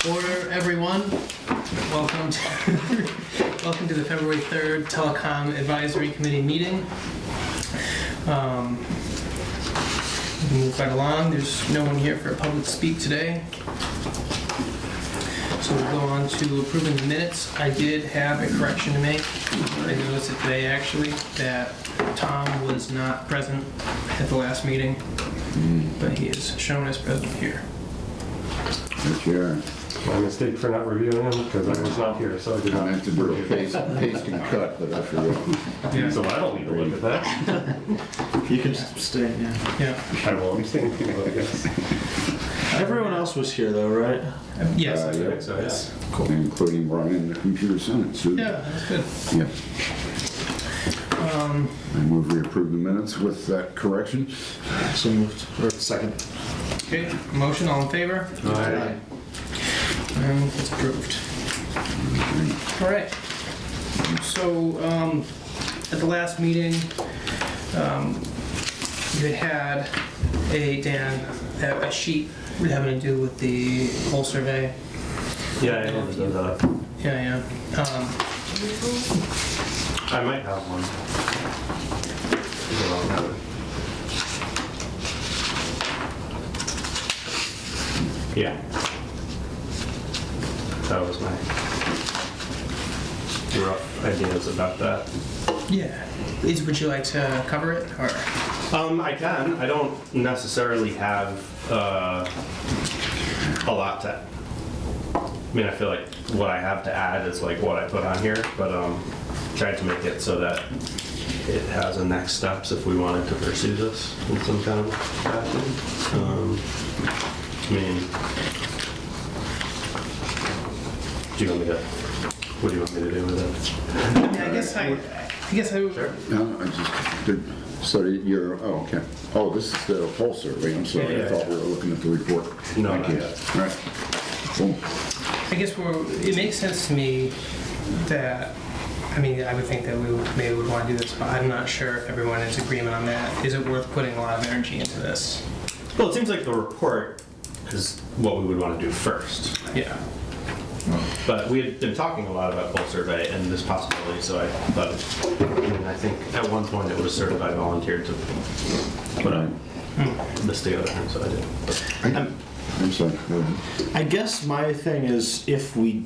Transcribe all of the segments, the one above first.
Order, everyone. Welcome to the February 3rd Telecom Advisory Committee meeting. We'll move right along. There's no one here for a public speak today. So we'll go on to approving the minutes. I did have a correction to make. I noticed it today, actually, that Tom was not present at the last meeting, but he is shown as present here. Sure. My mistake for not reviewing them because I was not here, so I did I not. meant to do a paste and cut, but I forgot. Yeah. So I don't need to look at that. You can just abstain, yeah. Yeah. I will abstain. Yes. Everyone else was here though, right? Yes. I Yeah. think so, yes. Cool. Including Brian, the computer science student. Yeah, that's good. Yeah. I move we approve the minutes with that correction. So moved. Or second. Okay, motion, all in favor? Aye. And it's approved. All right. So, at the last meeting, you had a sheet having to do with the whole survey. Yeah, I understood that. Yeah. I might have one. I don't have it. Yeah. That was my rough ideas about that. Yeah. Would you like to cover it, or? I can. I don't necessarily have a lot to. I mean, I feel like what I have to add is like what I put on here, but tried to make it so that it has a next steps if we wanted to pursue this in some kind of fashion. I mean, what do you want me to do with it? I mean, I guess I would. Sure. No, I just did, so you're, oh, okay. Oh, this is the poll survey, I'm sorry, Yeah. I thought we were looking at the report. No, Thank not you. yet. All right. Cool. I guess it makes sense to me that, I mean, I would think that we maybe would want to do this, but I'm not sure if everyone is in agreement on that. Is it worth putting a lot of energy into this? Well, it seems like the report is what we would want to do first. Yeah. But we had been talking a lot about poll survey and this possibility, so I thought, I think at one point it was certified volunteered to put this together, and so I did. But I'm sorry. Go ahead. I guess my thing is if we,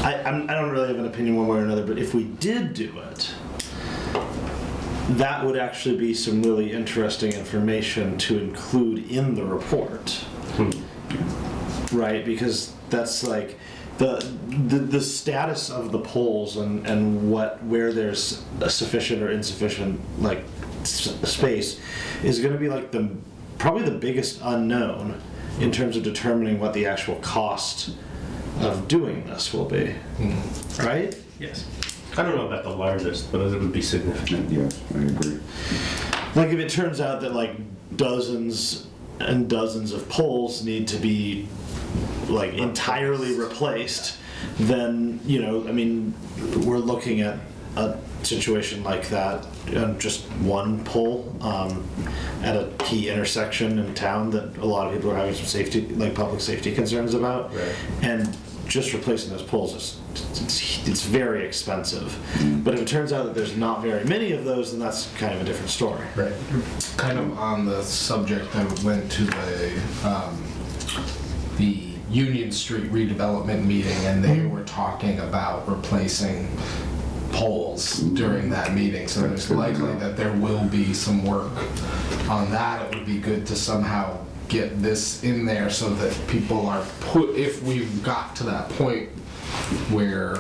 I don't really have an opinion one way or another, but if we did do it, that would actually be some really interesting information to include in the report. Right, because that's like the status of the polls and where there's a sufficient or insufficient like space is going to be like probably the biggest unknown in terms of determining what the actual cost of doing this will be. Right? Yes. I don't know about the largest, but it would be significant. Yes, I agree. Like if it turns out that like dozens and dozens of poles need to be like entirely replaced, then I mean we're looking at a situation like that, just one pole at a key intersection in town that a lot of people are having some safety, like public safety concerns about, Right. and just replacing those poles it's very expensive. But if it turns out that there's not very many of those, then that's kind of a different story. Right. Kind of on the subject, I went to the Union Street redevelopment meeting, and they were talking about replacing poles during that meeting. So it's likely that there will be some work on that. It would be good to somehow get this in there so that people are if we got to that point where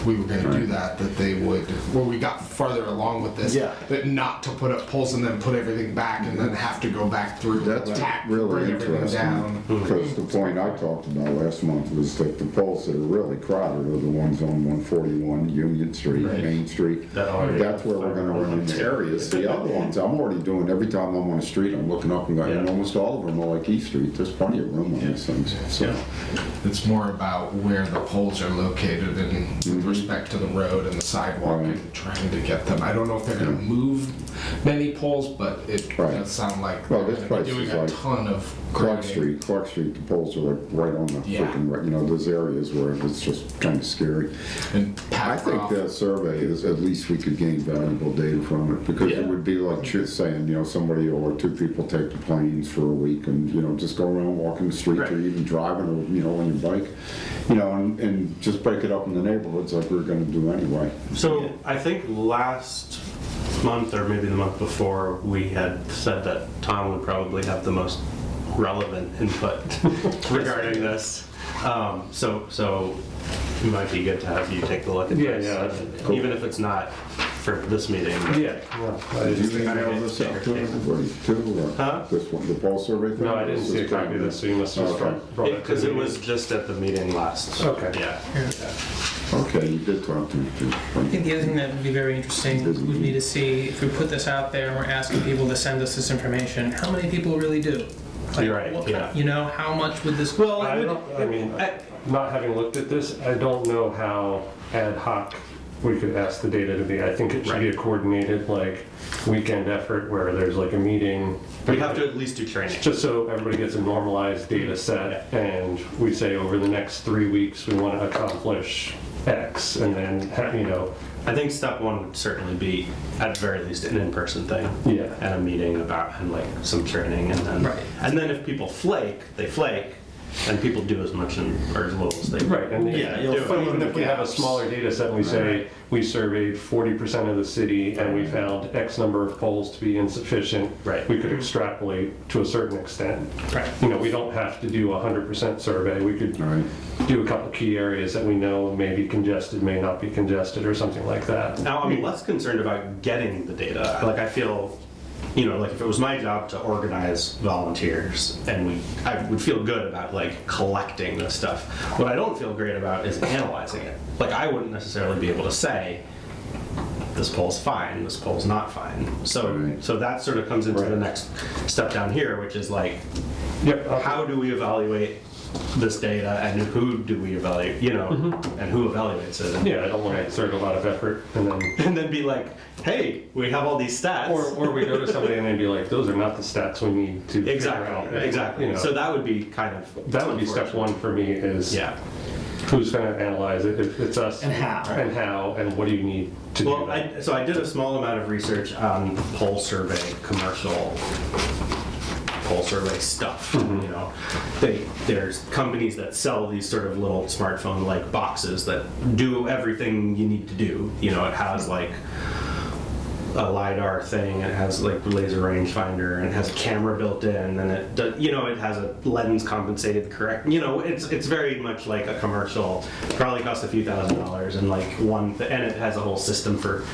we were going to do that they would, where we got farther along with this, that not to put up poles and then put everything back and then have to go back through That's tack, really bring everything interesting, down. because the point I talked about last month was that the poles that are really crowded are the ones on 141 Union Street, Right. Main Street. That's where we're gonna run into areas. The other ones, I'm already doing, every time I'm on the street, I'm looking up and going, and almost all of them are like East Street, there's plenty of room on these things. So, It's more about where the poles are located and with respect to the road and the sidewalk and trying to get them. I don't know if they're going to move many poles, but it does sound like Well, they're this going place to be doing is a like- ton of Clark grading. Street, the poles are like right on the Yeah. freaking, right, you know, there's areas where it's just kind of scary. And I think Packcroft. that survey is, at least we could gain valuable data from it, because Yeah. it would be like saying, you know, somebody or two people take the planes for a week and, you know, just go around walking the streets Right. or even driving, or, you know, on your bike, you know, and just break it up in the neighborhoods like we're gonna do anyway. So I think last month, or maybe the month before, we had said that Tom would probably have the most relevant input regarding this. So it might be good to have you take a look at Yeah, this. yeah. Cool. Even if it's not for this meeting. Yeah, no, I Did just, you email this out to everybody too, or Huh? this one, the pole survey thing? no, I didn't see a copy of this, so you must have just Okay. brought it to Because the it was meeting. just at the meeting last. Okay. Yeah. Okay, you did talk to me too. I think the other thing that would be very interesting would be to see, if we put this out there and we're asking people to send us this information, how many people really do? Like, You're right, yeah. You know, how much would this? Well, I don't, I mean, not having looked at this, I don't know how ad hoc we could ask the data to be. I think it should be a coordinated, like, weekend effort where there's like a meeting. we have to at least do training. Just so everybody gets a normalized data set, and we say over the next 3 weeks, we want to accomplish X, and then, you know, I think step one would certainly be, at the very least, an in-person thing. yeah. And a meeting about, and like some training, and then, Right. and then if people flake, they flake, and people do as much or as little as they. Right, and Yeah, you'll do it. fill in even the if we have a gaps. smaller data set and we say, we surveyed 40% of the city and we found X number of polls to be insufficient, Right. we could extrapolate to a certain extent. Right. You know, we don't have to do a 100% survey, we could All right. do a couple key areas that we know may be congested, may not be congested, or something like that. Now, I'm less concerned about getting the data. Like, I feel, you know, like if it was my job to organize volunteers, and I would feel good about like collecting this stuff. What I don't feel great about is analyzing it. Like, I wouldn't necessarily be able to say, this poll's fine, this poll's not fine. So, Right. so that sort of comes into the next step down here, which is like, Yep. how do we evaluate this data, and who do we evaluate, you know, and who evaluates it? Yeah, I don't want to exert a lot of effort and then, And then be like, hey, we have all these stats. or we go to somebody and they'd be like, those are not the stats we need to figure Exactly, out. exactly. You know, So that would be kind of. that would be step one for me is Yeah. who's going to analyze it, if it's us. And how. And what do you need to do Well, that? so I did a small amount of research on poll survey, commercial poll survey stuff. You know, there's companies that sell these sort of little smartphone-like boxes that do everything you need to do. You know, it has like a LiDAR thing, and it has like laser rangefinder, and it has a camera built in, and it does, you know, it has a lens compensated correct. You know, it's very much like a commercial. Probably costs a few $1,000s, and like and it has a whole system for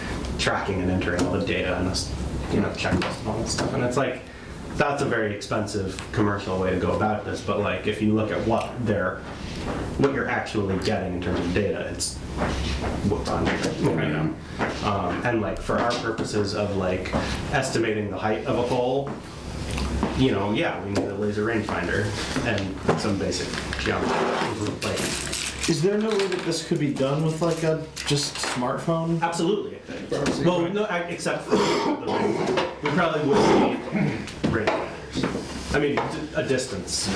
tracking and entering all the data and this, you know, checklist and all that stuff. And it's like, that's a very expensive commercial way to go about this. But like, if you look at what you're actually getting in terms of data, it's whooped on, you know. And like for our purposes of like estimating the height of a pole, you know, yeah, we need a laser rangefinder and some basic geometry. Like, Is there no way that this could be done with like a just smartphone? absolutely. Well, no, except for the rangefinder. We probably would need rangefinders. I mean, a distance,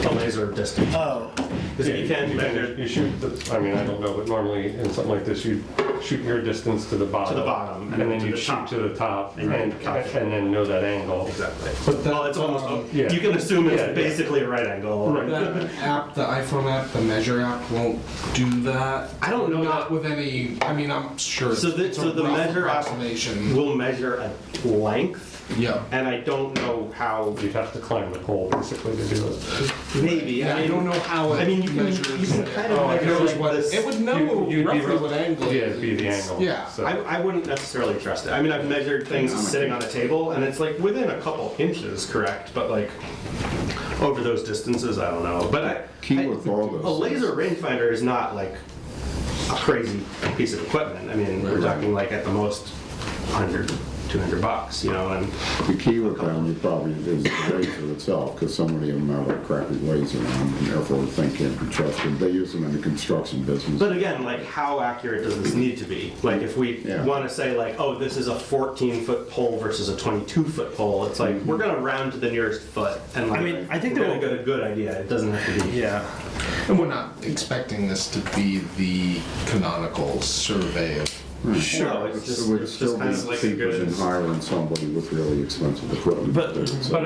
a laser distance. Oh, Because you can measure You shoot, I mean, I don't know, but normally in something like this, you shoot your distance to the bottom. to the bottom And then to you the shoot top. to the top And and then know that angle. Exactly. But that, Well, it's almost, yeah. you can assume it's Yeah, yeah. basically a right angle. Right. that app, the iPhone app, the Measure app won't do that. I don't know Not that- with any, I mean, I'm sure So the- it's so a the rough Measure app approximation. We'll measure a length, Yeah. and I don't know how. You'd have to climb the pole basically to do it. Maybe. Yeah, I don't know how it I mean, you can measures. kind of Oh, measure knows like what this. it would know You'd be roughly rough- what angle. Yeah, it'd be the angle. Yeah. So- I wouldn't necessarily trust it. I mean, I've measured things sitting on a table, and it's like within a couple inches, correct? But like over those distances, I don't know. But Key with all those a laser rangefinder is not like a crazy piece of equipment. I mean, we're talking like at the most 100, $200, you know, and The key with them, you probably, is the razor itself, because so many of them have a crappy razor around, and therefore the thing can't be trusted. They use them in the construction business. but again, like, how accurate does this need to be? Like, if we Yeah. want to say, like, oh, this is a 14-foot pole versus a 22-foot pole, it's like, we're gonna round to the nearest foot, and like, I mean, I think we're there gonna will- get a good idea. It doesn't have to be. Yeah. And we're not expecting this to be the canonical survey of. Sure. No, it's just, It would it's still just kind be of like a cheaper good. than hiring somebody with really expensive equipment. But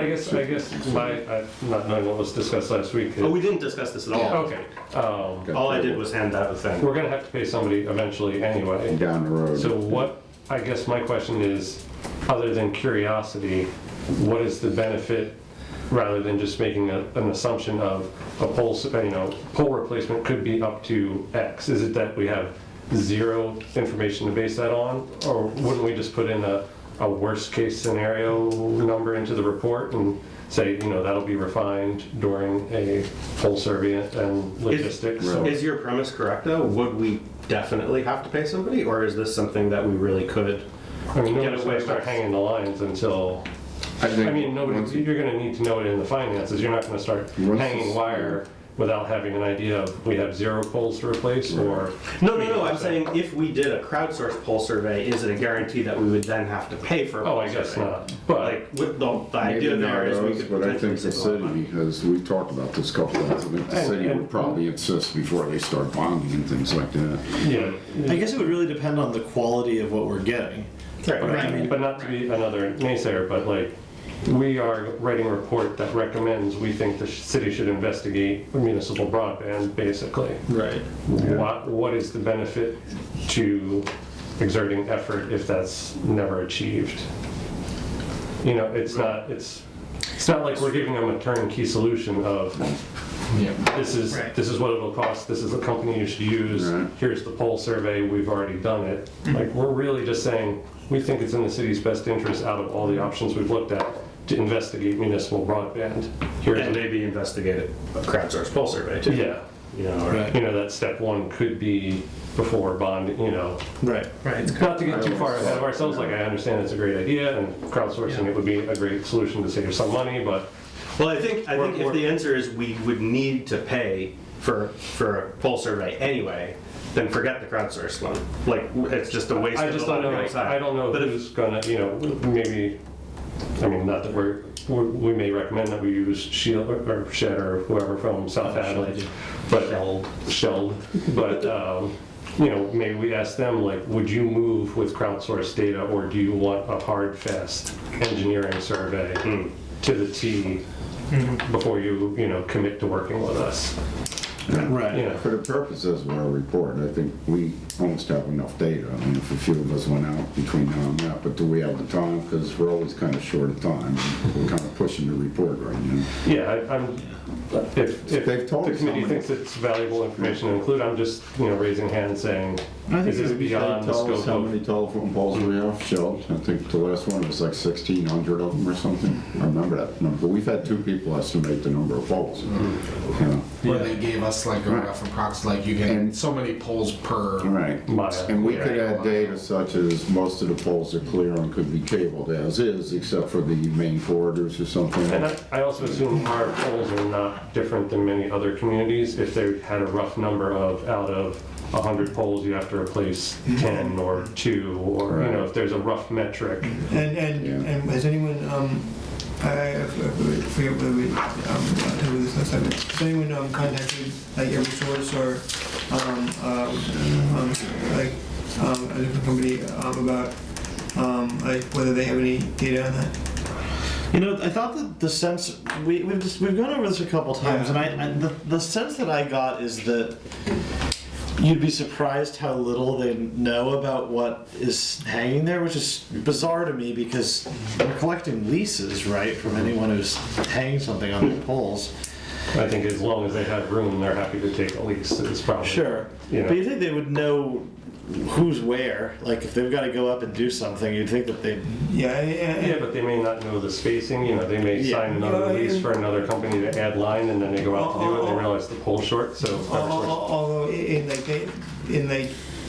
I guess not knowing what was discussed last week. Oh, we didn't discuss this at all. Okay, All I did was hand out the thing. we're gonna have to pay somebody eventually anyway. Down the road. So what, I guess my question is, other than curiosity, what is the benefit, rather than just making an assumption of a pole, pole replacement could be up to X? Is it that we have zero information to base that on? Or wouldn't we just put in a worst case scenario number into the report and say, that'll be refined during a pole survey and logistics? So- Is your premise correct though? Would we definitely have to pay somebody, or is this something that we really could? I mean, Get nobody's away gonna start with- hanging the lines until, once- you're gonna need to know it in the finances. You're not gonna start Once hanging it's- wire without having an idea of, we have 0 poles to replace, or... No. I'm saying if we did a crowdsourced pole survey, is it a guarantee that we would then have to pay for a Oh, pole I guess survey? not. But, Like, with the Maybe idea not there is we those, could but I potentially think the save a lot of money. city, because we talked about this a couple times, I think the city And- would probably insist before they start bonding and things like that. yeah, I guess it would really depend on the quality of what we're getting. Right. but not to be another naysayer, but like, we are writing a report that recommends, we think the city should investigate municipal broadband, basically. Right. What is the benefit to exerting effort if that's never achieved? It's not like we're giving them a turnkey solution of, Yeah. this is Right. what it'll cost, this is the company you should use, Right. here's the poll survey, we've already done it. Like, we're really just saying, we think it's in the city's best interest, out of all the options we've looked at, to investigate municipal broadband. Here's And maybe investigate a crowdsourced pole survey too. yeah, Or- Right. that step one could be before bond, Right. Right, it's not to get too far ahead of ourselves, like, I understand it's a great idea, and crowdsourcing it would be a great solution to save some money, but Well, I think if We're- the answer is we would need to pay for a pole survey anyway, then forget the crowdsourced one. Like, it's just a waste I of just a lot don't of know, great time. I don't know But if, who's gonna, maybe, not that we may recommend that we use Shield or Shed or whoever from South Hadley, but Shelled, but maybe we ask them, like, would you move with crowdsourced data, or do you want a hard, fast engineering survey to the T before you commit to working with us? Right. For the purposes of our report, I think we almost have enough data. I mean, if a few of us went out between now and that, but do we have the time? Because we're always kind of short of time. We're kind of pushing the report right now. Yeah, if They've told the us committee how many- thinks it's valuable information to include, I'm just, raising hands saying, is this beyond the Tell us scope how of... many telephone poles we have, Shelled. I think the last one was like 1,600 of them or something. I remember that number. But we've had 2 people estimate the number of poles. Where they gave us like a rough approx, like you get And- so many polls per. Right. Mile. And we could Yeah. add data such as most of the poles are clear and could be cabled as is, except for the main corridors or something. And I also assume our polls are not different than many other communities. If they had a rough number of, out of 100 polls, you have to replace 10 or 2, or, if there's a rough metric. And has anyone, I forget whether we, who this last time, has anyone contacted like Eversource or, like, a different company, about, like, whether they have any data on that? I thought that the sense we've gone over this a couple times, Yeah. and the sense that I got is that you'd be surprised how little they know about what is hanging there, which is bizarre to me because we're collecting leases, right, from anyone who's hanging something on their poles. I think as long as they have room, they're happy to take a lease. It's probably... Sure, Yeah. but you think they would know who's where? Like if they've got to go up and do something, you'd think that they'd. Yeah, but they may not know the spacing, they may Yeah. sign another Yeah, lease yeah. for another company to add line, and then they go out to do it, and they realize the pole's short, so... Although, they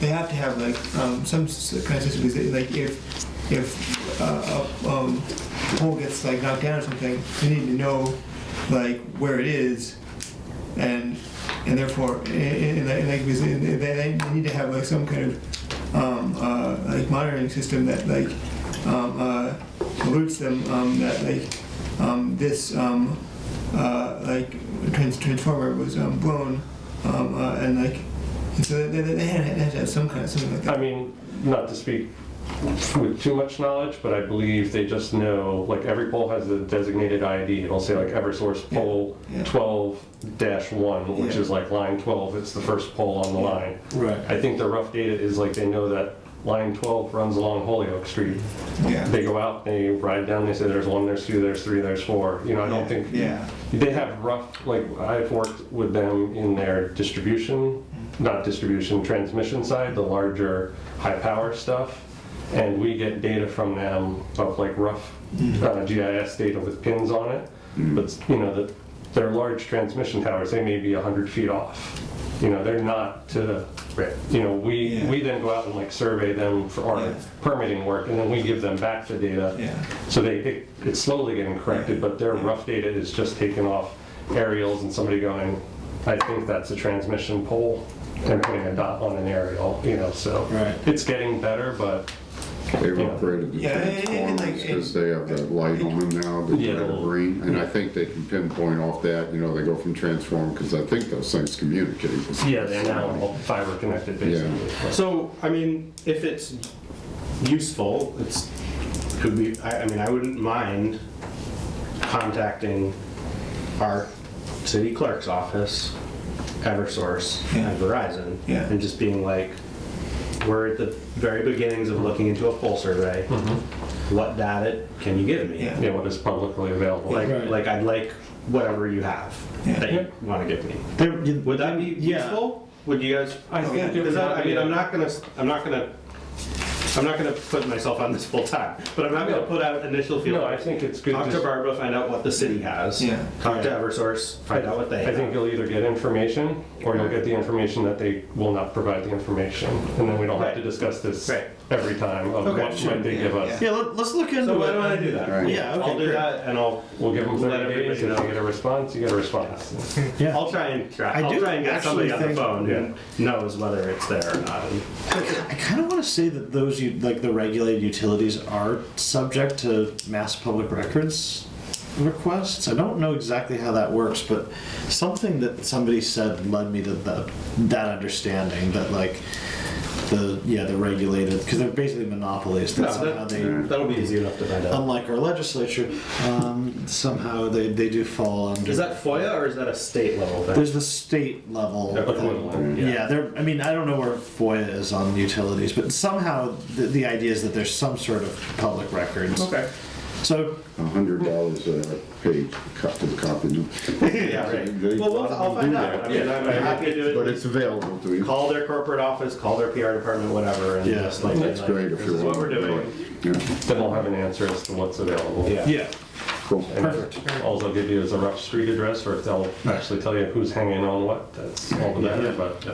have to have like some kind of system, because like if if a pole gets like knocked down or something, they need to know like where it is, and therefore, like because they need to have like some kind of like monitoring system that like alerts them that like this like transformer was blown, and like so they had to have some kind of something like that. I mean, not to speak with too much knowledge, but I believe they just know, like every pole has a designated ID. It'll say like Eversource pole Yeah. 12-1, which Yeah. is like line 12. It's the first pole on the line. Right. I think the rough data is like they know that line 12 runs along Holyoke Street. Yeah. They go out, they ride down, they say there's 1, there's 2, there's 3, there's 4. You know, I don't think Yeah. they have rough, like I've worked with them in their transmission side, the larger high power stuff. And we get data from them of like rough GIS data with pins on it. But you know, they're large transmission towers, they may be 100 feet off. You know, they're not to, you know, we then go out and like survey them for our permitting work, and then we give them back the data. Yeah. So it's slowly getting corrected, but their rough data is just taken off aerials and somebody going, I think that's a transmission pole, and putting a dot on an aerial, you know, so Right. it's getting better, but They've upgraded the Yeah, and like- transformers because they have that light on them now, the Yeah. red or green. And I think they can pinpoint off that, you know, they go from transformer, because I think those things communicate. yeah, they're now all fiber connected basically. So, I mean, if it's useful, could be, I mean, I wouldn't mind contacting our city clerk's office, Eversource, and Verizon, Yeah. and just being like, we're at the very beginnings of looking into a pole survey. What data can you give me? Yeah. Yeah, what is publicly available. Like, like I'd like whatever you have Yeah. that you want to give me. There, Would that be Yeah. useful? Would you guys? I think it Because would I mean, be- I'm not gonna put myself on this full time, but I'm not gonna put out initial No, feelers. I think it's good. Talk to just- Barbara, find out what the city has. Yeah. Talk to Eversource, find out what they I have. think you'll either get information, or you'll get the information that they will not provide the information. And then we don't have to discuss this Right. every time of Okay. what might they give us. yeah, let's look into So why it. don't I do that? Right. Yeah, okay, I'll do great. that, and We'll give them Let 30 everybody days, if know. you get a response, you get a response. Yeah. I'll try and I do get actually somebody on the think- phone who knows whether it's there or not. I kind of want to say that those like the regulated utilities are subject to mass public records requests. I don't know exactly how that works, but something that somebody said led me to that understanding that like the regulated, because they're basically monopolies. That somehow That'll be easy enough to find out. unlike our legislature, somehow they do fall under. Is that FOIA or is that a state level thing? There's the state level. Equivalent, Yeah, I mean, I don't know where FOIA is on utilities, but somehow the idea is that there's some sort of public records. Okay. So, $100 a page cut to the copy. Yeah, right. Well, I'll find out. I mean, I'm happy to do But it. it's available to you. Call their corporate office, call their PR department, whatever, and Yeah. just like, That's great if this you're is what we're doing. Yeah, Then we'll have an answer as to what's available. Yeah. yeah. cool. And Perfect. all they'll give you is a rough street address, or if they'll actually tell you who's hanging on what, that's all the better, but.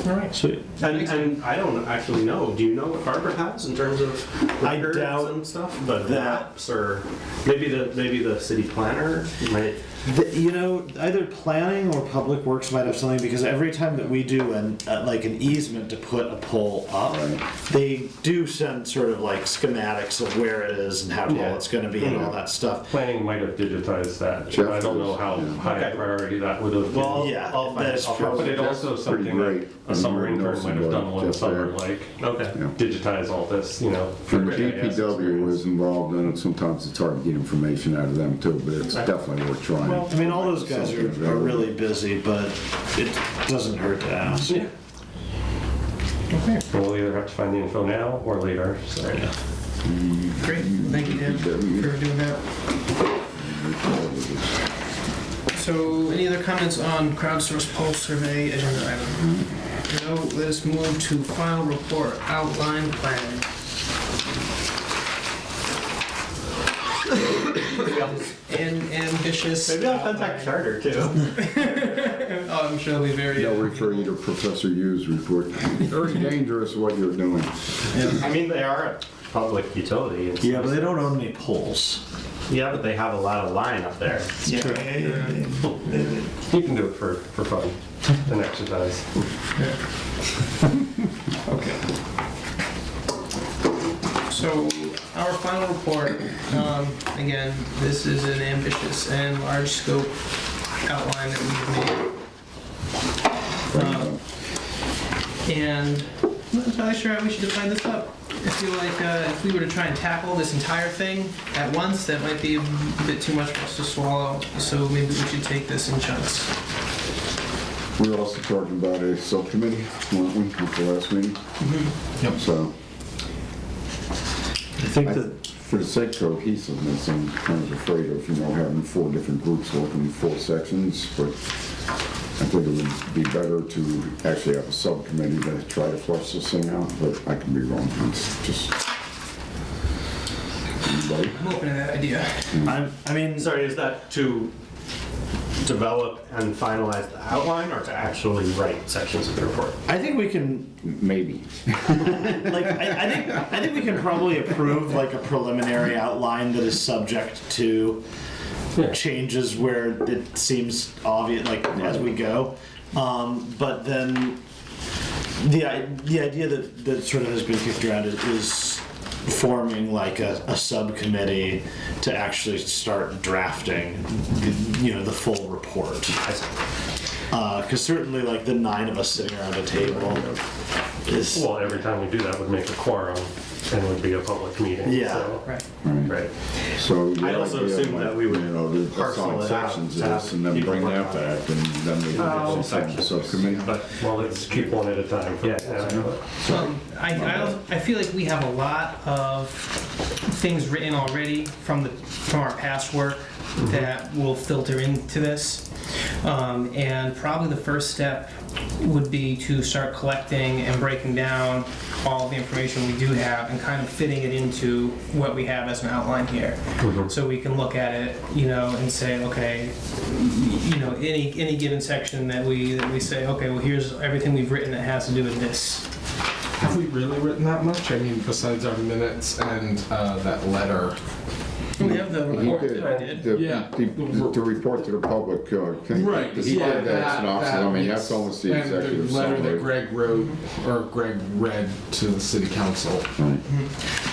All right. Sweet. And I don't actually know. Do you know what Barbara has in terms of I records doubt and stuff? But that. maps or maybe the city planner might. Either planning or public works might have something, because every time that we do like an easement to put a pole up, they do send sort of like schematics of where it is and how tall Yeah. it's going to be and all that stuff. Planning might have digitized that. Jeff I don't know how is, high a Okay. priority that would have been. Well, Yeah, I'll find that's it. I'll true. But probably- it also something that great. a summer And intern might have done one Jeff summer, there. like Okay. Yeah. digitize all this, you know. for And the GIS DPW experience. is involved in it. Sometimes it's hard to get information out of them too, but it's definitely worth trying. I mean, all those guys are really busy, but it doesn't hurt to ask. Yeah. Okay. We'll either have to find the info now or later, so. Great, thank you, Dan, for doing that. So, any other comments on crowdsourced pulse survey agenda item? No, let us move to final report, outline plan. ambitious. Maybe I'll contact Charter too. Oh, I'm sure they'll be very. They'll refer you to Professor Yu's report. Very dangerous what you're doing. I mean, they are a public utility. and Yeah, stuff. but they don't own any poles. Yeah, but they have a lot of line up there. Yeah. You can do it for fun and exercise. Okay. So our final report, again, this is an ambitious and large scope outline that we've made. And I'm not entirely sure how we should divide this up. I feel like if we were to try and tackle this entire thing at once, that might be a bit too much for us to swallow. So maybe we should take this in chunks. We were also talking about a subcommittee, weren't we, at the last meeting? Yep. So, I think I- that for the sake of cohesiveness, I'm kind of afraid of, having 4 different groups working in 4 sections, but I think it would be better to actually have a subcommittee to try to flush this thing out, but I can be wrong. It's just... Anybody? I'm open to that idea. I mean, Sorry, is that to develop and finalize the outline or to actually write sections of the report? I think we can Maybe. like I think we can probably approve like a preliminary outline that is subject to changes where it seems obvious, like as we go. But then the idea that sort of has been kicked around is forming like a subcommittee to actually start drafting, the full report. Because certainly like the 9 of us sitting around a table is Well, every time we do that would make a quorum and would be a public meeting. Yeah. So, Right. Right. So I also assumed that we would to parcel assign it out sections to of this and then people bring work that on it. back, and then we can actually set the subcommittee. But well, let's keep one at a time. Yeah. I feel like we have a lot of things written already from our past work that will filter into this. And probably the first step would be to start collecting and breaking down all the information we do have and kind of fitting it into what we have as an outline here. So we can look at it, and say, okay, any given section that we say, okay, well, here's everything we've written that has to do with this. Have we really written that much? I mean, besides our minutes and that letter. We have the He report did, that I did. the report to the public, he did that synopsis, I mean, that's almost the executive And the letter that summary. Greg wrote, or Greg read to the city council. Right.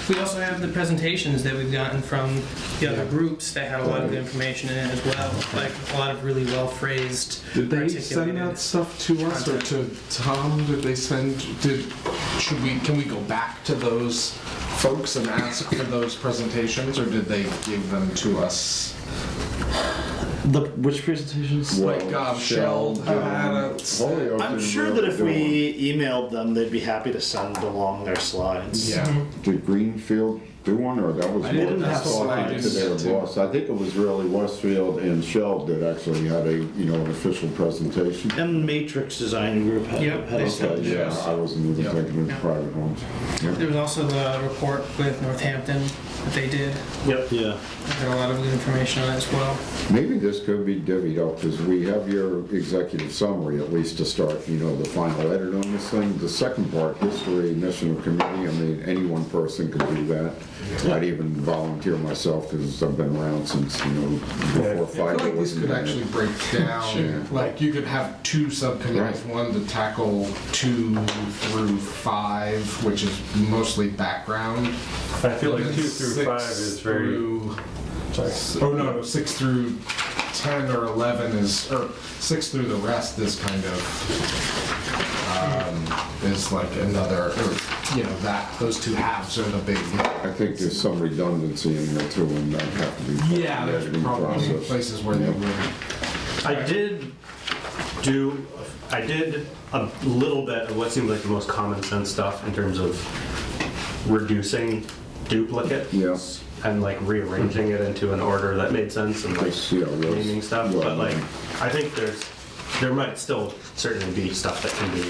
We also have the presentations that we've gotten from the other groups that had a lot of good information in it as well, like a lot of really well phrased. Did they send articulated that stuff to us or to Tom? Did they send? Can we go back to those folks and ask for those presentations, or did they give them to us? which presentations? Like Shell had a. Holyoke I'm didn't sure really that if do one. we emailed them, they'd be happy to send along their slides. Yeah. Did Greenfield do one, or that was I didn't more have talking slides to their to- boss? I think it was really Westfield and Shell that actually had an official presentation. And Matrix Design Group had, Yep, had they a said- Okay, yeah, I wasn't even Yep. thinking of the Yep. private ones. There was also the report with Northampton that they did. Yep. Yeah. I had a lot of good information on it as well. Maybe this could be divvied up, because we have your executive summary, at least to start, the final edit on this thing. The second part, history, mission of committee, I mean, any one person could do that. I'd even volunteer myself, because I've been around since, before I feel five. like this could actually break down, like you could have 2 subcommittees, Right. one to tackle 2 through 5, which is mostly background. I feel like And 2 then through 6 5 is very. through- Sorry. Oh, no, 6 through 10 or 11 is, or 6 through the rest is kind of, is like another, or, those 2 halves are the big. I think there's some redundancy in there too, and that have to be. put in the Yeah, there's editing probably process. places where they Yep. would. I did a little bit of what seemed like the most common sense stuff in terms of reducing duplicate. Yes. And like rearranging it into an order that made sense and like Yes, yeah, yes. naming stuff. Well, But like, I think there might still certainly be stuff that can be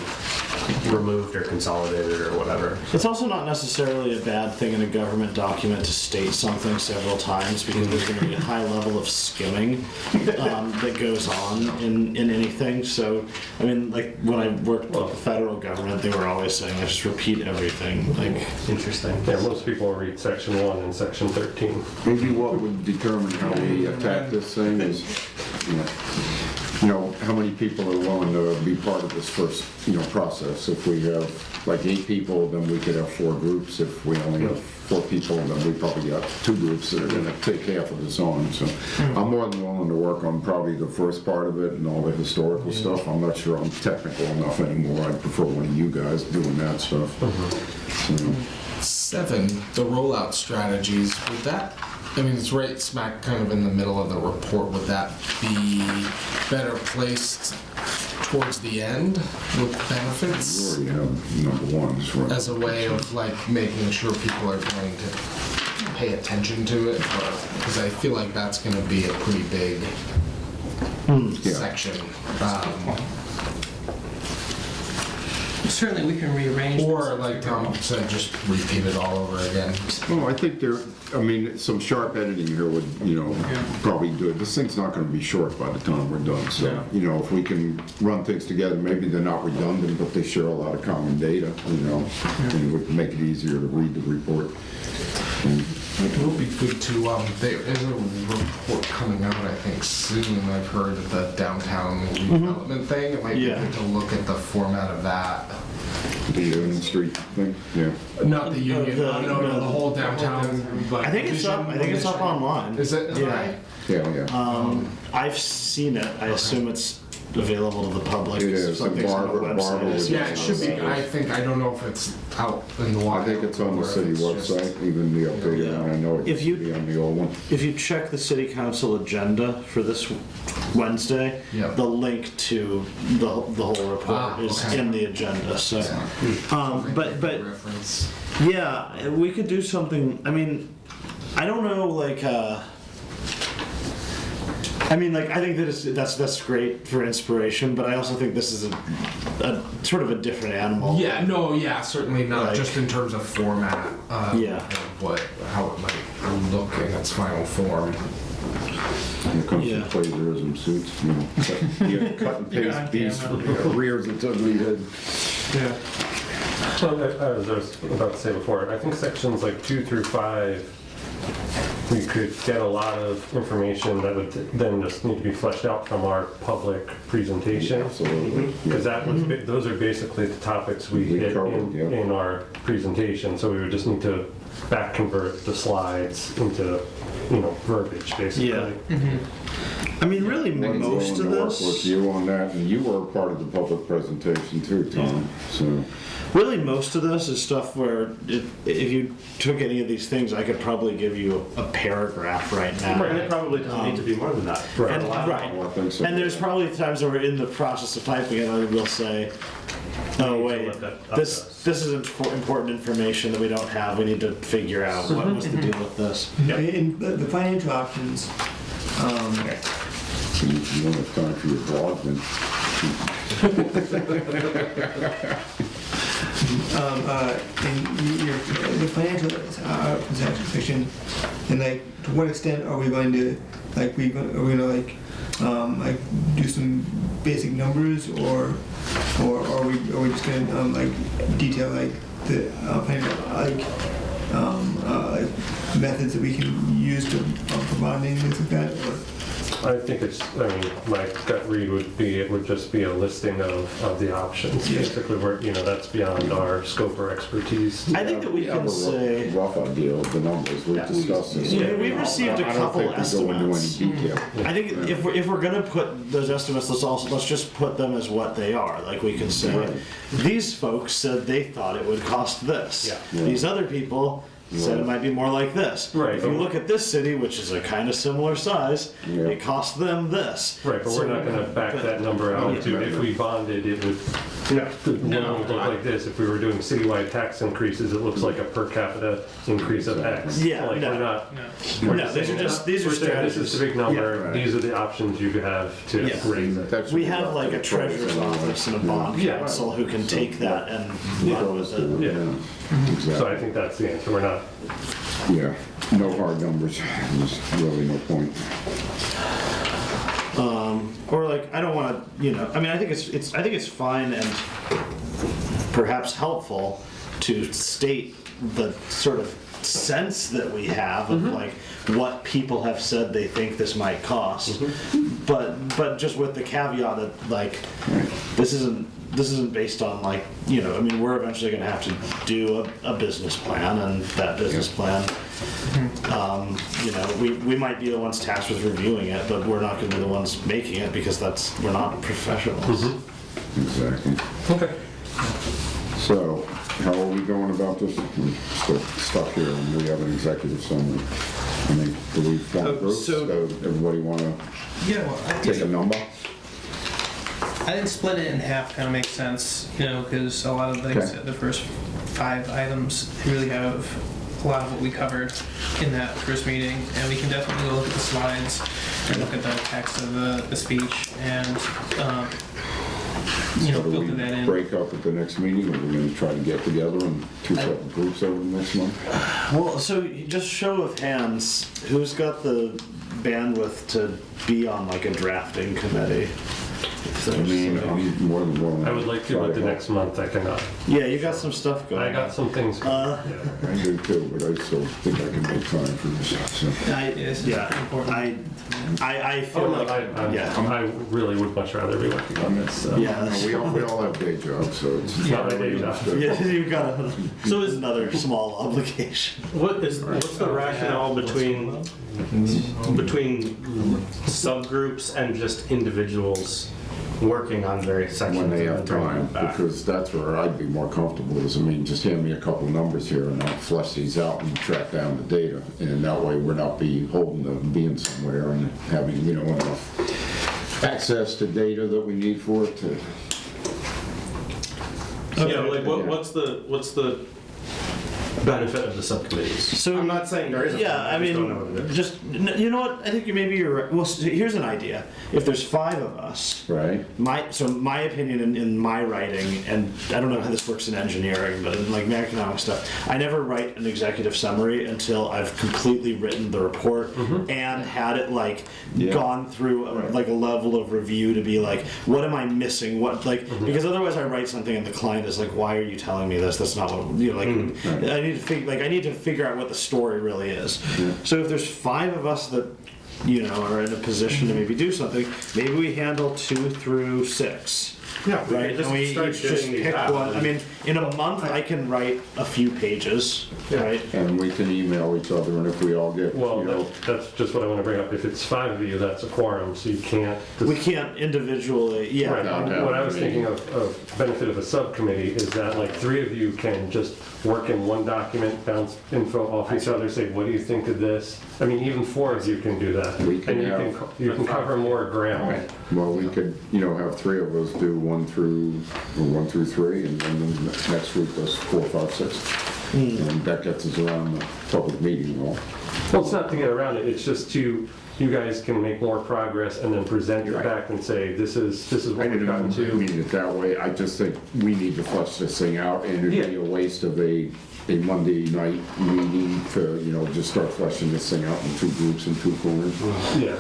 removed or consolidated or whatever. It's also not necessarily a bad thing in a government document to state something several times because there's going to be a high level of skimming that goes on in anything. So, I mean, like when I worked with the federal government, they were always saying, just repeat everything. Like, Interesting. Yeah, most people read section 1 and section 13. Maybe what would determine how we attack this thing is, you know, how many people are willing to be part of this first, process. If we have like 8 people, then we could have 4 groups. If we only have 4 people, then we probably got 2 groups that are gonna take half of this on. So I'm more than willing to work on probably the first part of it and all the historical stuff. I'm not sure I'm technical enough anymore. I'd prefer one of you guys doing that stuff. So, 7, the rollout strategies, would that, I mean, it's right smack kind of in the middle of the report, would that be better placed towards the end with we benefits? already have number 1s, right? As a way of like making sure people are going to pay attention to it? Because I feel like that's going to be a pretty big Yeah. section. Certainly, we can rearrange. Or this. like Tom said, just repeat it all over again. Well, I think some sharp editing here would, probably do it. This thing's not gonna be short by the time we're done, so, if we can run things together, maybe they're not redundant, but they share a lot of common data, and it would make it easier to read the report. It will be good to, there is a report coming out, I think, soon. I've heard of the downtown redevelopment thing. It might be good to look at the format of that. The Union Street thing, yeah. Not the union, the the whole downtown. Like, I think it's up. I think it's up online. Is it? Yeah. Yeah. I've seen it. I assume it's available to the public. It is, and Something's on the Barbara website. was- Yeah, it should be. I don't know if it's out in the wild. I think it's on the or if city it's just- website, even the updated one, I know it If used to you- be on the old one. If you check the city council agenda for this Wednesday, Yep. the link to the whole report is okay. in the agenda. So, but Reference. yeah, we could do something. I mean, I don't know, like. I think that's great for inspiration, but I also think this is a sort of a different animal. Yeah, no, yeah, certainly not Like- just in terms of format. Yeah. And how it might look in its final form. Here comes Yeah. some plagiarism suits, cut and paste beats for rears and ugly head. So, as I was about to say before, I think sections like 2 through 5, we could get a lot of information that would then just need to be fleshed out from our public presentation. Absolutely. Because those are basically the topics we We hit covered, yeah. in our presentation. So we would just need to back convert the slides into, verbiage, basically. Yeah. I mean, really, I'm willing most to of work with this. you on that, and you were part of the public presentation too, Tom, so. Really, most of this is stuff where if you took any of these things, I could probably give you a paragraph right now. And it probably doesn't need to be more than that. And, Oh, I think so. and there's probably times when we're in the process of typing it, and we'll say, "Oh wait, look at this is important information that we don't have. We need to figure out what was the deal with this." In the financial options, You won't have time for your blog then. in the financial section, and like, to what extent are we going to, like, do some basic numbers, or are we just gonna like detail like the methods that we can use for bonding, things like that, or? I think my gut read would be, it would just be a listing of the options. Yeah. Basically, that's beyond our scope or expertise. I think that we have can a say. rough idea of the numbers, we've discussed this. Yeah, we received a couple I don't think we go into estimates. any detail. I think if we're gonna put those estimates, let's just put them as what they are. Like we can say, Right. these folks said they thought it would cost this. Yeah. These other people said it might be more like this. Right, If you but- look at this city, which is a kind of similar size, Yeah. it costs them this. Right, but we're not gonna back that number out to, if we bonded, it would, the loan would look like this. If we were doing citywide tax increases, it looks like a per capita increase of X. Yeah, Like, no. we're not. No. we're No, these are saying, just- these are we're saying this is the big number, Yeah, right. these are the options you could have to Yeah. raise it. That's We have like a treasurer's office and a bond Yeah. council who can take that and run with it. Yeah. So I Exactly. think that's the answer, we're not, Yeah, no hard numbers. There's really no point. Or like, I don't want to, I mean, I think it's fine and perhaps helpful to state the sort of sense that we have of like what people have said they think this might cost, but just with the caveat that like this isn't based on like I mean, we're eventually going to have to do a business plan, and that business plan, we might be the ones tasked with reviewing it, but we're not going to be the ones making it because we're not professionals. Exactly. okay. So, how are we going about this? We're still stuck here, and we have an executive summary. I mean, do we want groups? so- Everybody want to Yeah, well, take a number? I didn't split it in half, kind of makes sense, because a lot of, like I Okay. said, the first 5 items really have a lot of what we covered in that first meeting, and we can definitely look at the slides and look at the text of the speech and, So do filter we that in. break up at the next meeting, or we're going to try to get together in 2 separate groups over the next month? Well, so just show of hands, who's got the bandwidth to be on like a drafting committee? I mean, I'm more than willing. I would like to, but the help. next month I cannot. Yeah, you got some stuff going. I got some things. I do too, but I still think I can make time for this, so. This is important. I feel Oh, no, like, I really would much rather be working on this, so. yeah. We all have day jobs, so it's. Not my day job. Yeah, you've got So is- another small obligation. What's the rationale between subgroups and just individuals working on various sections? When they and have bringing time, it back? because that's where I'd be more comfortable is, just hand me a couple numbers here and I'll flesh these out and track down the data. And that way we're not holding to being somewhere and having, enough access to data that we need for it to. Yeah, like what's the benefit of the subcommittees? So I'm not saying there isn't. Yeah, I just don't know mean, what it is. just you know what? I think maybe you're right. Well, here's an idea. If there's 5 of us, Right? my opinion in my writing, and I don't know how this works in engineering, but in like economic stuff, I never write an executive summary until I've completely written the report and had it Yeah. gone through a level of review to be like, what am I missing? What because otherwise I write something and the client is like, why are you telling me this? That's not what Right. I need to figure out what the story really is. Yeah. So if there's 5 of us that are in a position to maybe do something, maybe we handle 2 through 6. Yeah, we Right, can just and we start each just getting these pick out. one. I mean, in a month I can write a few pages, right? And we can email each other, and if we all get, Well, that's just what I want to bring up. If it's 5 of you, that's a quorum, so you can't. We can't individually, yeah. Right, No. what I was thinking of benefit of a subcommittee is that 3 of you can just work in one document, bounce info off each other, say, what do you think of this? I mean, even 4 of you can do that. We can And have- you can cover more ground. well, we could, have 3 of us do 1 through 3, and then the next group does 4, 5, 6. And that gets us around the public meeting law. Well, it's not to get around it, it's just you guys can make more progress and then present it Right. back and say, this is I what we've gotten didn't to. mean it that way. I just think we need to flesh this thing out, and it'd be Yeah. a waste of a Monday night meeting to, just start fleshing this thing out in 2 groups and 2 corners. Yeah.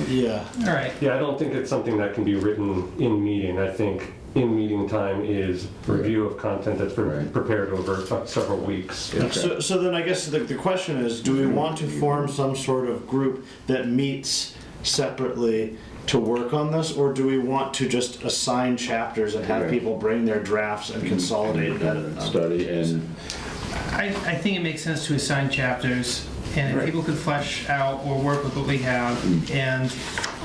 Yeah. All right. Yeah, I don't think it's something that can be written in meeting. I think in meeting time is review of content that's been Right. prepared over several weeks. Okay. So then I guess the question is, do we want to form some sort of group that meets separately to work on this, or do we want to just assign chapters and have Right. people bring their drafts and consolidate and edit them? Study and, I think it makes sense to assign chapters, and if Right. people could flesh out or work with what we have, and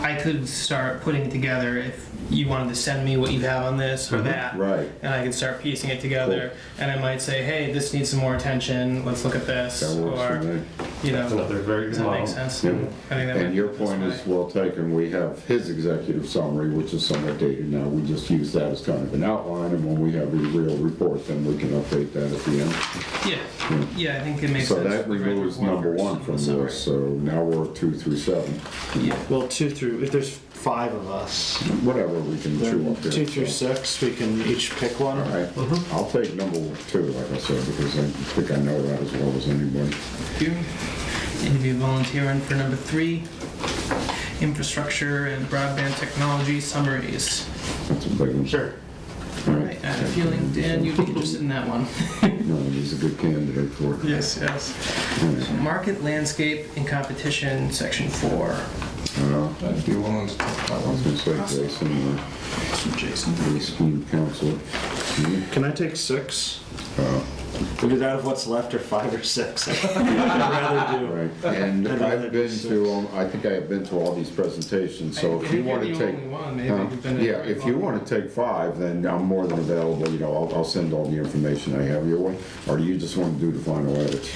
I could start putting it together if you wanted to send me what you have on this or that. Right. And I could start piecing it together. And I might say, hey, this needs some more attention. Let's look at this. That works for Or, me. you That's know, another very does good that make model. sense? Yeah. I think that might And your be the point best is way. well taken. We have his executive summary, which is somewhat dated now. We just use that as kind of an outline, and when we have a real report, then we can update that at the end. Yeah, yeah, I think it makes So sense. that to write removes report number first one and from the summary. this, so now we're 2 through 7. Yeah. Well, 2 through, if there's 5 of us, Whatever we can chew then up there. 2 through so. 6, we can each pick one. All right, I'll take number 2, like I said, because I think I know that as well as anybody. You. Interview volunteering for number 3, infrastructure and broadband technology summaries. That's a big one. Sure. All Right, I had a feeling, Dan, you'd be interested in that one. No, he's a good candidate for it. Yes. Market landscape and competition, section 4. I'd be willing to talk about I was one. gonna say Jason, Jason. the esteemed counselor. Can I take 6? Uh, Because out of what's left are 5 or 6. I'd rather do. Right, and I'd rather I've do been 6. to, I think I have been to all these presentations, so if you want to You're take. the only one, maybe Huh? you've been to Yeah, every if you one. want to take 5, then I'm more than available, you know, I'll send all the information I have your way. Or do you just want to do the final edits?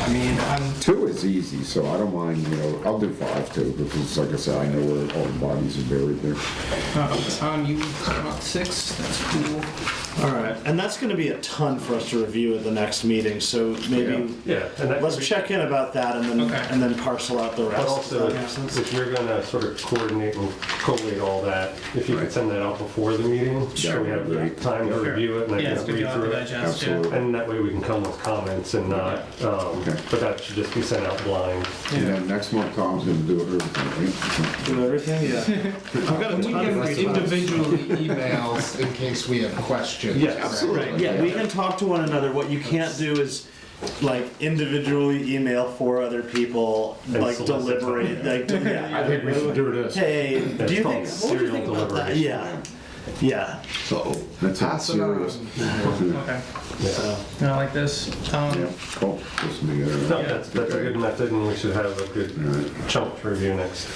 I mean, I'm 2 is easy, so I don't mind, you know, I'll do 5 too, because like I said, I know where all the bodies are buried there. Tom, you come up 6. That's cool. All right, and that's going to be a ton for us to review at the next meeting, so maybe Yeah, and that let's check in about that Okay. and then parcel out the rest. But also, Does that make sense? if you're gonna sort of coordinate and collate all that, if you could send that out before the meeting, so we have Great. time to review it and I Yeah, it's can good read job to through it. digest, yeah. Absolutely. And that way we can come with comments and not, but that should just be sent out blind. And then next month, Tom's gonna do everything, right? Do everything, yeah. I've got a And we ton can of individually emails in case we have questions. Yes. Absolutely. Yeah, we can talk to one another. What you can't do is like individually email 4 other people, And like solicit deliberate, time. like yeah. I think we should do this. Hey, It's do you called think? What do you serial think about that? deliberation. Yeah, yeah. So That's it, pass it on. serious. Okay. Yeah. I like this. Yeah, cool. This will be, No, that's a good method and we should have a good all right. chunk to review next.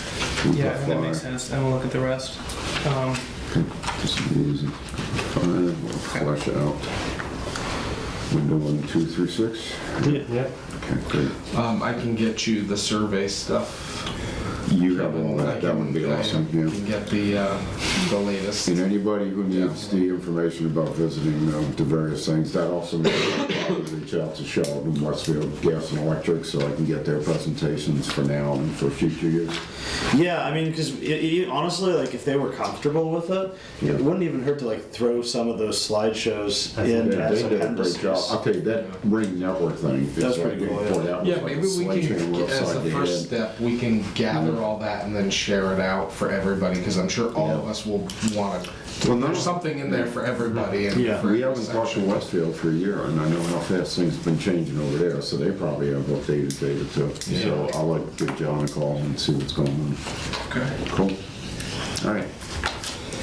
Yeah, that makes sense. And we'll look at the rest. This will be easy. 5, we'll flesh it out. We're doing 2 through 6? Yeah. Okay, great. I can get you the survey stuff. You have all that, that would be awesome, You yeah. can get the latest. And anybody who needs the information about visiting the various things, that also means I'll reach out to Sheldon, Westfield Gas and Electric, so I can get their presentations for now and for future years. Yeah, I mean, because honestly, like if they were comfortable with it, Yeah. it wouldn't even hurt to like throw some of those slideshows in They as did a great appendices. job. I'll tell you, that ring network thing. That's is like pretty cool, getting yeah. poured out with Yeah, like a maybe we can, sledgehammer as upside a the first head. step, we can gather all that and then share it out for everybody, because I'm sure all of us will want to. Well, no. There's something in there for everybody. And Yeah. for We every haven't talked to section. Westfield for a year, and I know how fast things have been changing over there, so they probably have updated data too. So I'll like give John a call and see what's going on. Okay. Cool. All right.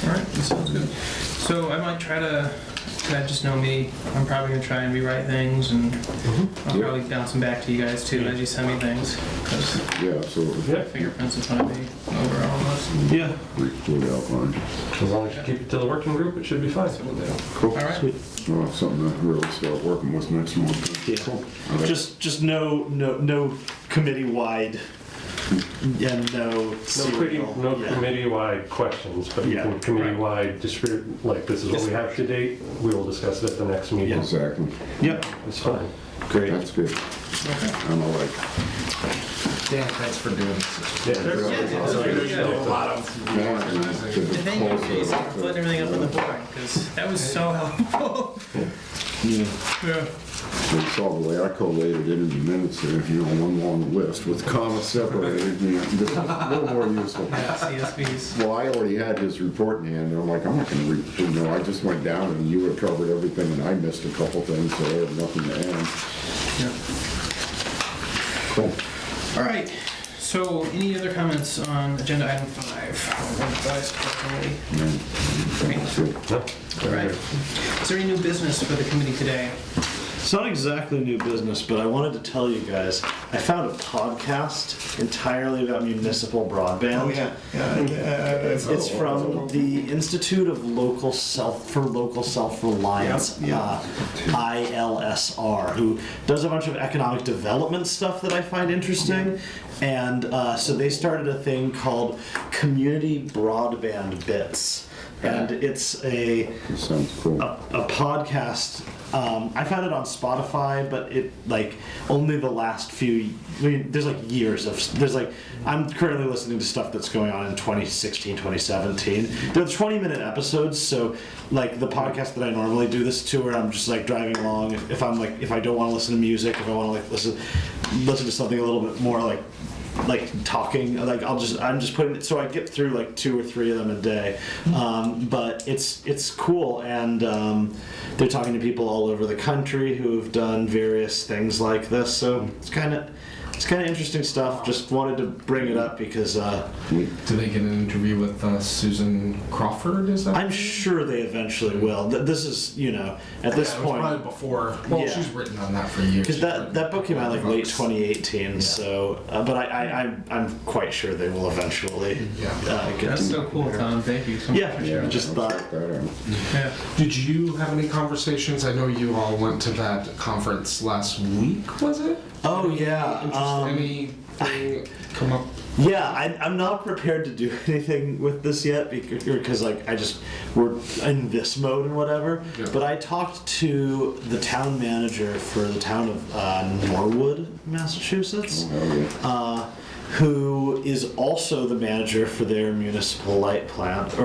All right, that sounds good. So I might try to, that just know me, I'm probably gonna try and rewrite things and I'll Yeah. probably bounce them back to you guys too as you send me things. Because Yeah, absolutely. my fingerprints is gonna be over all of us. Yeah. Good outline. As long as you keep it to the working group, it should be fine. Cool. All right. We'll have something to really start working with next month. Yeah. Cool. All right. Just no committee wide and no serial. No Yeah. committee-wide questions, but you Yeah. can committee-wide distribute, like, this is what we have to date, we will discuss it at the next meeting. Exactly. Yep. It's fine. Great. That's good. I'm all right. Dan, thanks for doing this. Yeah. A lot of Thank you, Jason, for putting everything up on the board, because that was so helpful. Yeah. So you saw the way I collated it in the minutes there, you know, one long list with commas separated, you know, this was a little more useful. CSVs. Well, I already had his report in hand, and I'm like, I'm not gonna read, you know, I just went down and you had covered everything, and I missed a couple things, so I have nothing to add. Yeah. Cool. All right, so any other comments on agenda item 5? Revised quarterly. Yeah. That's good. No? All right. Is there any new business for the committee today? It's not exactly new business, but I wanted to tell you guys, I found a podcast entirely about municipal broadband. Oh, yeah. It's from the Institute of Local Self-Reliance, ILSR, who does a bunch of economic development stuff that I find interesting. And so they started a thing called Community Broadband Bits. And it's Sounds cool. a podcast. I found it on Spotify, but it only the last few. I mean, there's years of. I'm currently listening to stuff that's going on in 2016, 2017. They're 20-minute episodes, so the podcast that I normally do this to, where I'm just driving along. If I don't want to listen to music, if I want to listen to something a little bit more talking, I'm just putting it, so I get through 2 or 3 of them a day. But it's cool, and they're talking to people all over the country who have done various things like this, so it's kind of interesting stuff. Just wanted to bring it up because Do they get an interview with Susan Crawford? Is that? I'm sure they eventually will. This is, at this it was point. probably before. Well, Yeah. she's written on that for years. Because that book came out late 2018, Yeah. so but I'm quite sure they will eventually Yeah. get That's to. so cool, Tom. Thank you so much. Yeah, just I'll thought. check that out. Yeah. Did you have any conversations? I know you all went to that conference last week, was it? Oh yeah. Anything come up? Yeah, I'm not prepared to do anything with this yet because we're in this mode and whatever. Yeah. But I talked to the town manager for the town of Norwood, Massachusetts, who is also the manager for their municipal light plant, I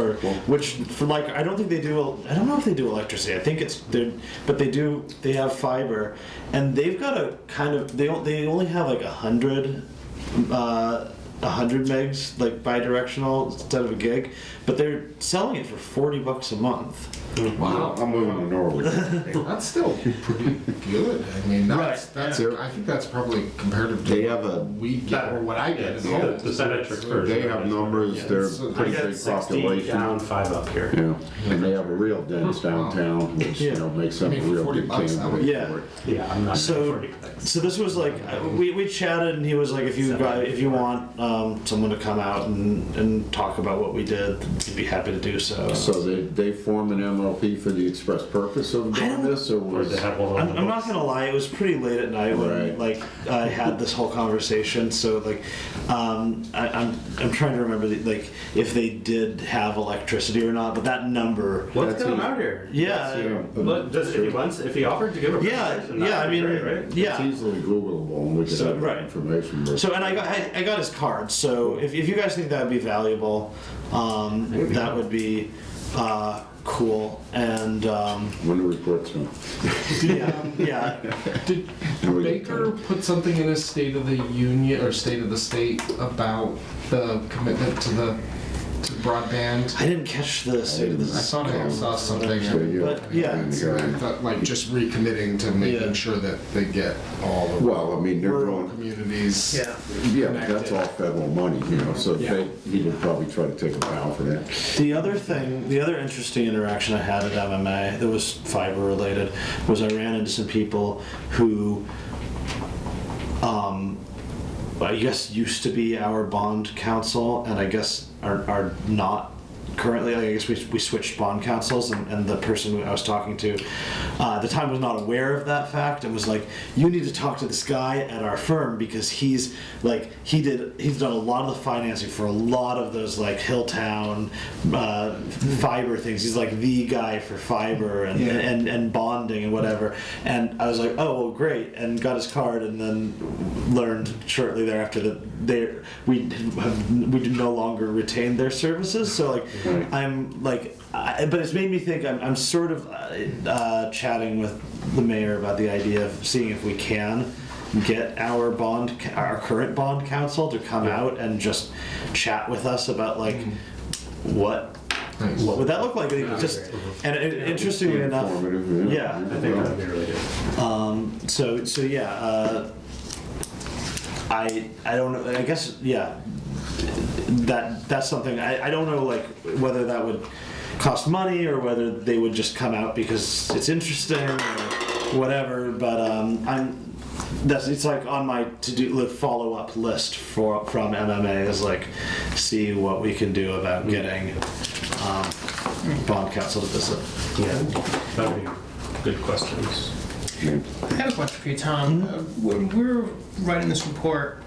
don't think they do. I don't know if they do electricity. I think but they have fiber, and they've got a kind of they only have 100 megs bidirectional instead of a gig, but they're selling it for $40 a month. Wow. I'm moving to Norwood. That's still pretty good. I mean, that's Yeah. I think that's probably comparative to They have what we get or what I get at home. The Senatric version. They have numbers, they're So I pretty got big 60 population. down, 5 up here. Yeah, and they have a real dense downtown, which, makes them I a mean, for real $40 good that would- candidate Yeah. for it. Yeah, I'm not So- for things. So this was we chatted, and he was like, if you want someone to come out and talk about what we did, he'd be happy to do so. So they form an MLP for the express purpose of I doing don't- this, or Or was? to have one on the I'm not books. gonna lie, it was pretty late at night when Right. I had this whole conversation. So I'm trying to remember if they did have electricity or not, but that number. Let's That's get him it. out here. Yeah, But if he offered to give a presentation, yeah. I that'd be mean, great, right? It's yeah. easily Googleable, and we could So, have right. that information. But So and I got his card. So if you guys think that would be valuable, that would be cool. And when the report's done. yeah. Did And we- Baker put something in his State of the Union or State of the State about the commitment to broadband? I didn't catch the state of I this. thought I saw something. So, yeah. But, yeah. And, So I thought just recommitting to making Yeah. sure that they get all the Well, I mean, they're rural going, communities. yeah, but that's all federal money, so Yeah. he would probably try to take a pound for that. The other interesting interaction I had at MMA that was fiber related was I ran into some people who, I guess used to be our bond counsel, and I guess are not currently. I guess we switched bond counsels, and the person who I was talking to at the time was not aware of that fact and was like, "You need to talk to this guy at our firm because he's done a lot of the financing for a lot of those Hilltown fiber things. He's the guy for fiber and bonding and whatever." And I was like, "Oh, well, great," and got his card, and then learned shortly thereafter that we no longer retain their services. So I'm but it's made me think. I'm sort of chatting with the mayor about the idea of seeing if we can get our current bond counsel to come out and just chat with us about what would that look like? Just and interestingly enough, Informative, yeah. I think that'd be really good. So yeah, I don't know. I guess that's something I don't know whether that would cost money or whether they would just come out because it's interesting. whatever. But it's like on my to-do follow up list from MMA is like see what we can do about getting bond counsel to visit. Yeah, that'd be good questions. I have a question for you, Tom. When we're writing this report,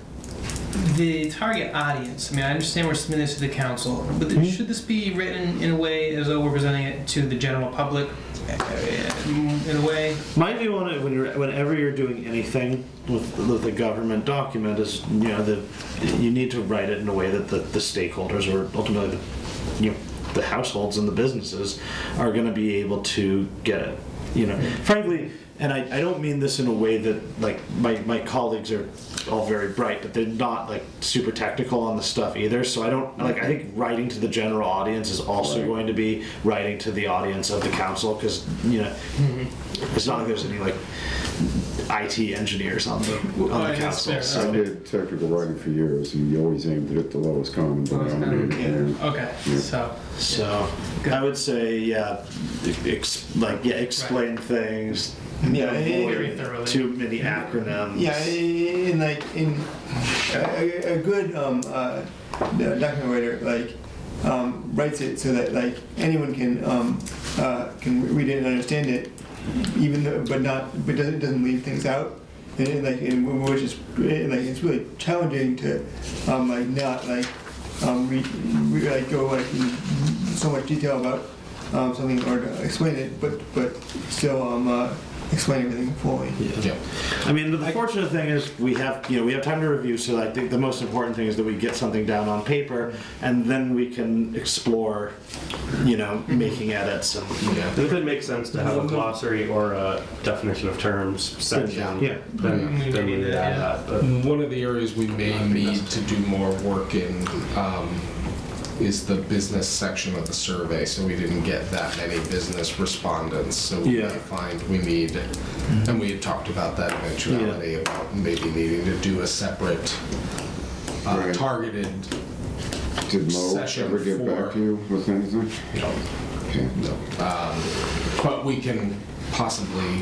the target audience, I mean, I understand we're submitting this to the council, but should this be written in a way as though we're presenting it to the general public in a way? My view on it, whenever you're doing anything with a government document, is you need to write it in a way that the stakeholders, or ultimately the households and the businesses, are going to be able to get it. Frankly, and I don't mean this in a way that like my colleagues are all very bright, but they're not like super technical on the stuff either. So I think writing to the general audience is also going to be writing to the audience of the council, because it's not like there's any like IT engineers on the council. I did technical writing for years, and you always aimed it at the lowest common denominator. Okay, So I would say explain things. very thoroughly. Too many acronyms. Yeah, in a good document writer writes it so that like anyone can read it and understand it, even though but doesn't leave things out, which is it's really challenging to not go in so much detail about something or to explain it, but still explain everything fully. Yeah. I mean, the fortunate thing is we have time to review. So I think the most important thing is that we get something down on paper, and then we can explore, making edits and. And if it makes sense to have a glossary or a definition of terms section, then we would add that. But One of the areas we may need to do more work in is the business section of the survey, so we didn't get that many business respondents, so we may find we need, and we had talked about that eventuality, about maybe needing to do a separate targeted Did Mo session ever get back to you with anything? Okay. but we can possibly,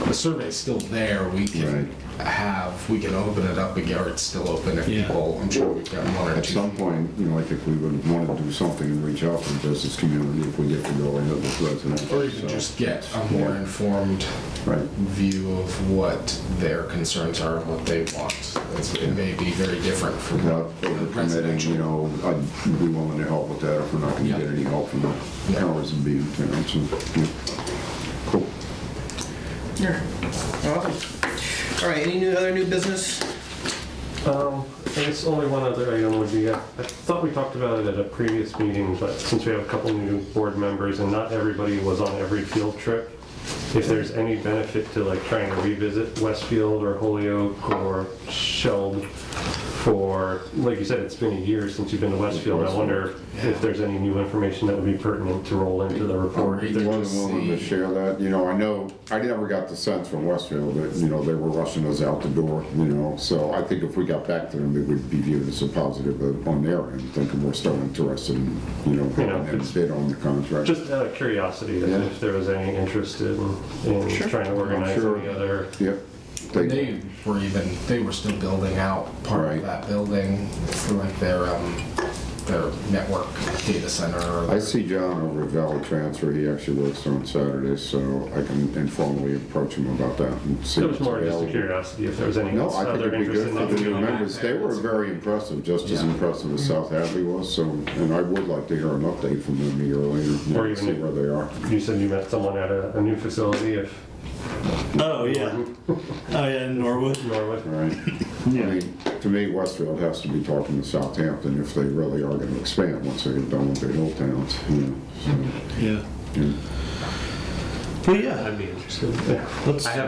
the survey's still there, we can we can open it up again, or it's still open if people, I'm sure we've got one or At two. some point, I think we would want to do something and reach out to the business community if we get to go ahead with residential. Or even just get a more informed view of what their concerns are and what they want. It may be very different from Without overcommitting, residential. I'd be willing to help with that if we're not going to get any help from the powers that be in town. So, cool. Awesome. All right, any other new business? I guess only one other item would be, I thought we talked about it at a previous meeting, but since we have a couple new board members and not everybody was on every field trip, if there's any benefit to like trying to revisit Westfield or Holyoke or Sheld for, like you said, it's been a year since you've been to Westfield. I wonder if there's any new information that would be pertinent to roll into the report. He wasn't willing to share that. I know I never got the sense from Westfield that, they were rushing us out the door, So I think if we got back to them, it would be viewed as a positive on their end, thinking we're still interested in, having them bid on the contract. Just out of curiosity, if there was any interest in trying to organize any other. Yep. They were still building out part of that building for like their network data center. I see John over at Valley Transfer. He actually works on Saturdays, so I can informally approach him about that and see It what's was more just a available. curiosity if there was any No, I think other it'd be interest good in for the new that. members. They were very impressive, just as impressive as South Hadley was, and I would like to hear an update from them a year later, Or even see if- where they are. You said you met someone at a new facility of Oh yeah. In Norwood. Norwood. Right. I mean, to me, Westfield has to be talking to Southampton if they really are going to expand once they get done with their hill towns. Yeah. Well, yeah. I'd be interested. Let's, I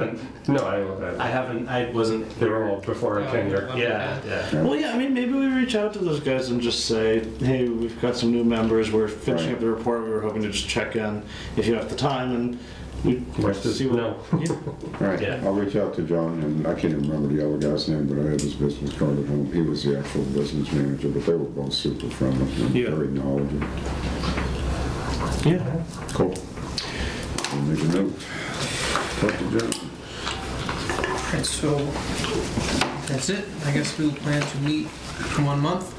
wasn't. They were all before our tenure. Yeah. Well, yeah. I mean, maybe we reach out to those guys and just say, "Hey, we've got some new members. We're finishing up the report. We were hoping to just check in if you have the time and." See what, Right. Yeah. I'll reach out to John, and I can't even remember the other guy's name, but I had his business card at home. He was the actual business manager, but they were both super friendly and very knowledgeable. Yeah. Cool. I'll make a note. Talk to John. Alright, so that's it. I guess we will plan to meet in 1 month.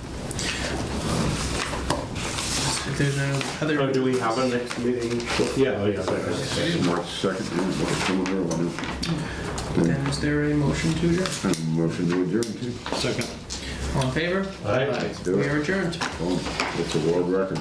If there's no other. Oh, do we have a next meeting? Yeah, oh, yeah. March 2nd, yeah, well, it's coming early now. Then is there a motion to adjourn? And motion to adjourn, too. Second. All in favor? All right. Let's do We it. are adjourned. Boom. It's a world record.